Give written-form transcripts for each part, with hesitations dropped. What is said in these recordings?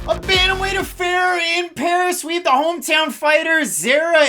A bantamweight affair in Paris. We have the hometown fighter, Zarah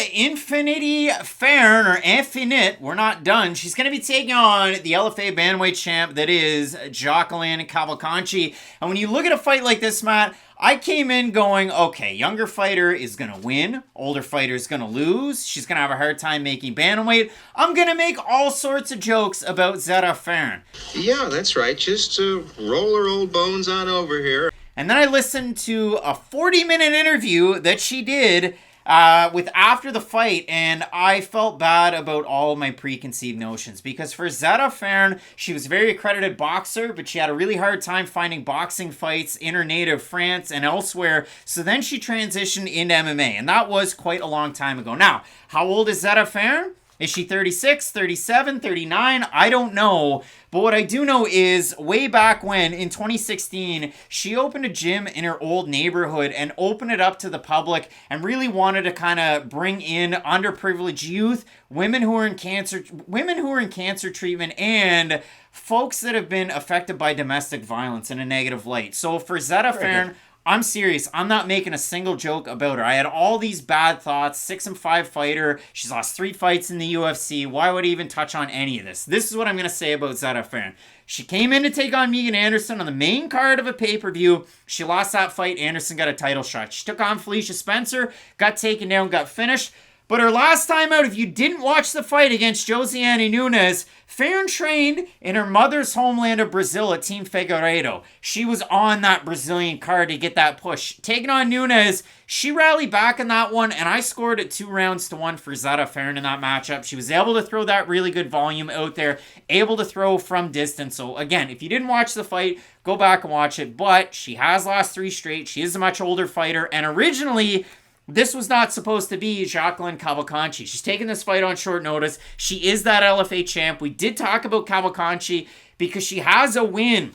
Fairn, or Infinite. We're not done. She's going to be taking on the LFA bantamweight champ that is Jacqueline Cavalcanti. And when you look at a fight like this, Matt, I came in going, okay, younger fighter is going to win. Older fighter is going to lose. She's going to have a hard time making bantamweight. I'm going to make all sorts of jokes about Zarah Fairn. Yeah, that's right. Just roll her old bones on over here. And then I listened to a 40-minute interview that she did with after the fight, and I felt bad about all my preconceived notions. Because for Zarah Fairn, she was a very accredited boxer, but she had a really hard time finding boxing fights in her native France and elsewhere. So then she transitioned into MMA, and that was quite a long time ago. Now, how old is Zarah Fairn? Is she 36, 37, 39? I don't know. But what I do know is way back when, in 2016, she opened a gym in her old neighborhood and opened it up to the public and really wanted to kind of bring in underprivileged youth, women who are in cancer treatment, and folks that have been affected by domestic violence in a negative light. So for Zarah Fairn, I'm serious. I'm not making a single joke about her. I had all these bad thoughts. 6-5 fighter. She's lost 3 fights in the UFC. Why would I even touch on any of this? This is what I'm going to say about Zarah Fairn. She came in to take on Megan Anderson on the main card of a pay-per-view. She lost that fight. Anderson got a title shot. She took on Felicia Spencer, got taken down, got finished. But her last time out, if you didn't watch the fight against Joselyne Nunes, Fairn trained in her mother's homeland of Brazil at Team Figueiredo. She was on that Brazilian card to get that push. Taking on Nunes, she rallied back in that one, and I scored it 2-1 for Zarah Fairn in that matchup. She was able to throw that really good volume out there, able to throw from distance. So again, if you didn't watch the fight, go back and watch it. But she has lost 3 straight. She is a much older fighter, and originally, this was not supposed to be Jacqueline Cavalcanti. She's taking this fight on short notice. She is that LFA champ. We did talk about Cavalcanti because she has a win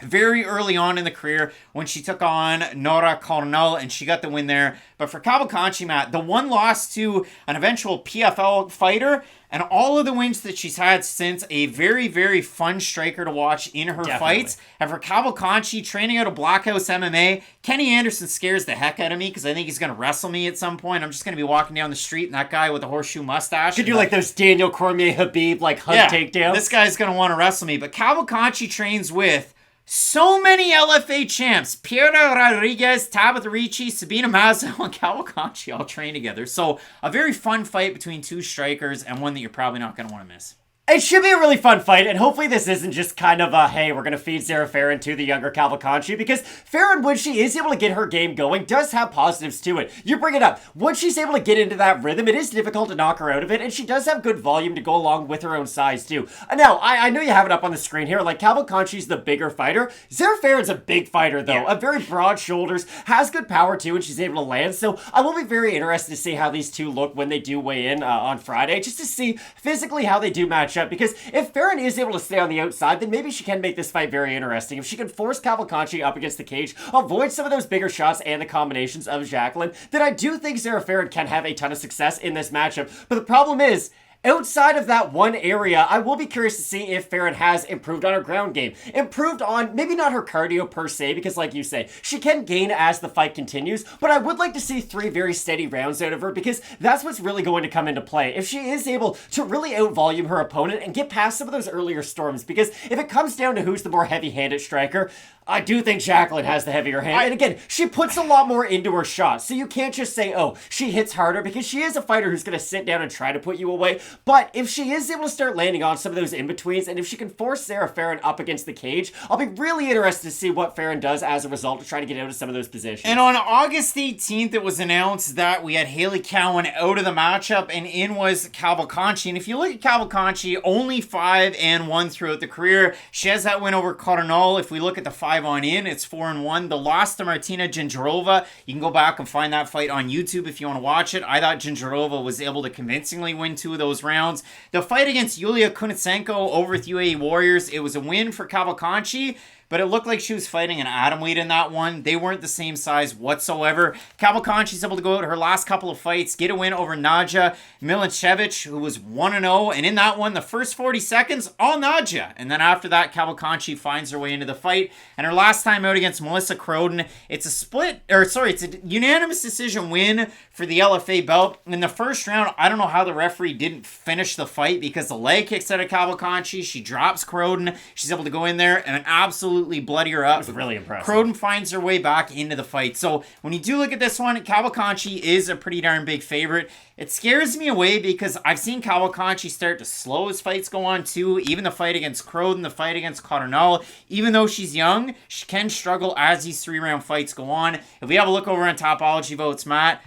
very early on in the career when she took on Nora Cornolle, and she got the win there. But for Cavalcanti, Matt, the one loss to an eventual PFL fighter, and all of the wins that she's had since, a very, very fun striker to watch in her fights. And for Cavalcanti, training out of Blockhouse MMA, Kenny Anderson scares the heck out of me because I think he's going to wrestle me at some point. I'm just going to be walking down the street and that guy with a horseshoe mustache. Could do like those Daniel Cormier Habib like hug takedowns. This guy's going to want to wrestle me. But Cavalcanti trains with so many LFA champs. Piero Rodrigues, Tabitha Ricci, Sabina Mazo, and Cavalcanti all train together. So a very fun fight between 2 strikers, and one that you're probably not going to want to miss. It should be a really fun fight, and hopefully this isn't just kind of a, hey, we're going to feed Zarah Fairn to the younger Cavalcanti, because Fairn, when she is able to get her game going, does have positives to it. You bring it up. Once she's able to get into that rhythm, it is difficult to knock her out of it, and she does have good volume to go along with her own size, too. Now, I know you have it up on the screen here, like, Cavalcanti's the bigger fighter. Zarah Fairn's a big fighter, though. Yeah. A very broad shoulders, has good power, too, and she's able to land, so I will be very interested to see how these two look when they do weigh in on Friday, just to see physically how they do match up, because if Fairn is able to stay on the outside, then maybe she can make this fight very interesting. If she can force Cavalcanti up against the cage, avoid some of those bigger shots and the combinations of Jacqueline, then I do think Zarah Fairn can have a ton of success in this matchup. But the problem is, outside of that one area, I will be curious to see if Fairn has improved on her ground game. Improved on, maybe not her cardio per se, because like you say, she can gain as the fight continues, but I would like to see 3 very steady rounds out of her, because that's what's really going to come into play. If she is able to really outvolume her opponent and get past some of those earlier storms, because if it comes down to who's the more heavy-handed striker, I do think Jacqueline has the heavier hand. And again, she puts a lot more into her shots. So you can't just say, oh, she hits harder, because she is a fighter who's going to sit down and try to put you away. But if she is able to start landing on some of those in-betweens, and if she can force Zarah Fairn up against the cage, I'll be really interested to see what Fairn does as a result to try to get out of some of those positions. And on August 18th, it was announced that we had Hayley Cowan out of the matchup, and in was Cavalcanti. And if you look at Cavalcanti, only 5-1 throughout the career. She has that win over Cornolle. If we look at the 5 on in, it's 4-1. The loss to Martina Gingerova, you can go back and find that fight on YouTube if you want to watch it. I thought Gingerova was able to convincingly win 2 of those rounds. The fight against Yulia Kunitsenko over with UAE Warriors, it was a win for Cavalcanti. but it looked like she was fighting an atomweight in that one. They weren't the same size whatsoever. Cavalcanci's able to go out her last couple of fights, get a win over Nadja Milicevic, who was 1-0, and in that one, the first 40 seconds, all Nadja. And then after that, Cavalcanti finds her way into the fight, and her last time out against Melissa Croden, it's a unanimous decision win for the LFA belt. In the first round, I don't know how the referee didn't finish the fight because the leg kicks out of Cavalcanti, she drops Croden, she's able to go in there and absolutely bloody her up. It was really impressive. Croden finds her way back into the fight. So when you do look at this one, Cavalcanti is a pretty darn big favorite. It scares me away because I've seen Cavalcanti start to slow as fights go on too. Even the fight against Croden, the fight against Cornolle, even though she's young, she can struggle as these 3-round fights go on. If we have a look over on Topology votes, Matt,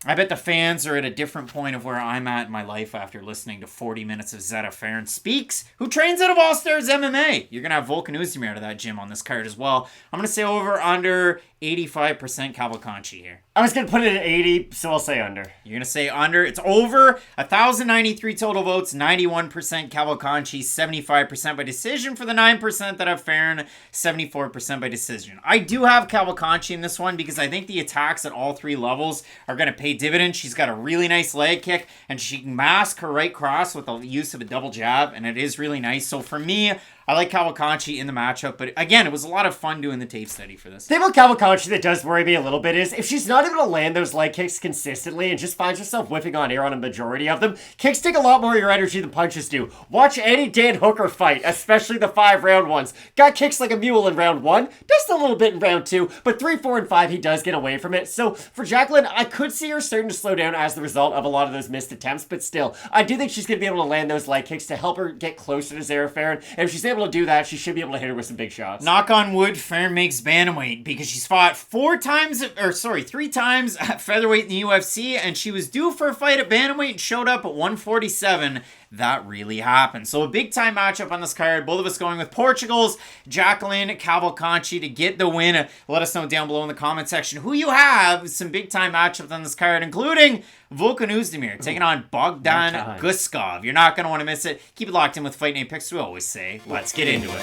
I bet the fans are at a different point of where I'm at in my life after listening to 40 minutes of Zarah Fairn Speaks, who trains out of All Stars MMA. You're going to have Volkan Oezdemir out of that gym on this card as well. I'm going to say over under 85% Cavalcanti here. I was going to put it at 80, so I'll say under. You're going to say under. It's over. 1,093 total votes, 91% Cavalcanti, 75% by decision for the 9% that have Fairn, 74% by decision. I do have Cavalcanti in this one because I think the attacks at all 3 levels are going to pay dividends. She's got a really nice leg kick, and she can mask her right cross with the use of a double jab, and it is really nice. So for me, I like Cavalcanti in the matchup, but again, it was a lot of fun doing the tape study for this. The thing about Cavalcanti that does worry me a little bit is if she's not able to land those leg kicks consistently and just finds herself whipping on air on a majority of them, kicks take a lot more of your energy than punches do. Watch any Dan Hooker fight, especially the 5-round ones. Got kicks like a mule in round 1, just a little bit in round 2, but 3, 4, and 5, he does get away from it. So for Jacqueline, I could see her starting to slow down as the result of a lot of those missed attempts, but still, I do think she's going to be able to land those leg kicks to help her get closer to Zarah Fairn, and if she's able to do that, she should be able to hit her with some big shots. Knock on wood, Fairn makes bantamweight because she's fought 3 times at featherweight in the UFC, and she was due for a fight at bantamweight and showed up at 147. That really happened. So a big time matchup on this card. Both of us going with Portugal's Jacqueline Cavalcanti to get the win. Let us know down below in the comment section who you have. Some big time matchups on this card, including Volkan Oezdemir taking on Bogdan Guskov. You're not going to want to miss it. Keep it locked in with Fight Night Picks. We always say, let's get into it.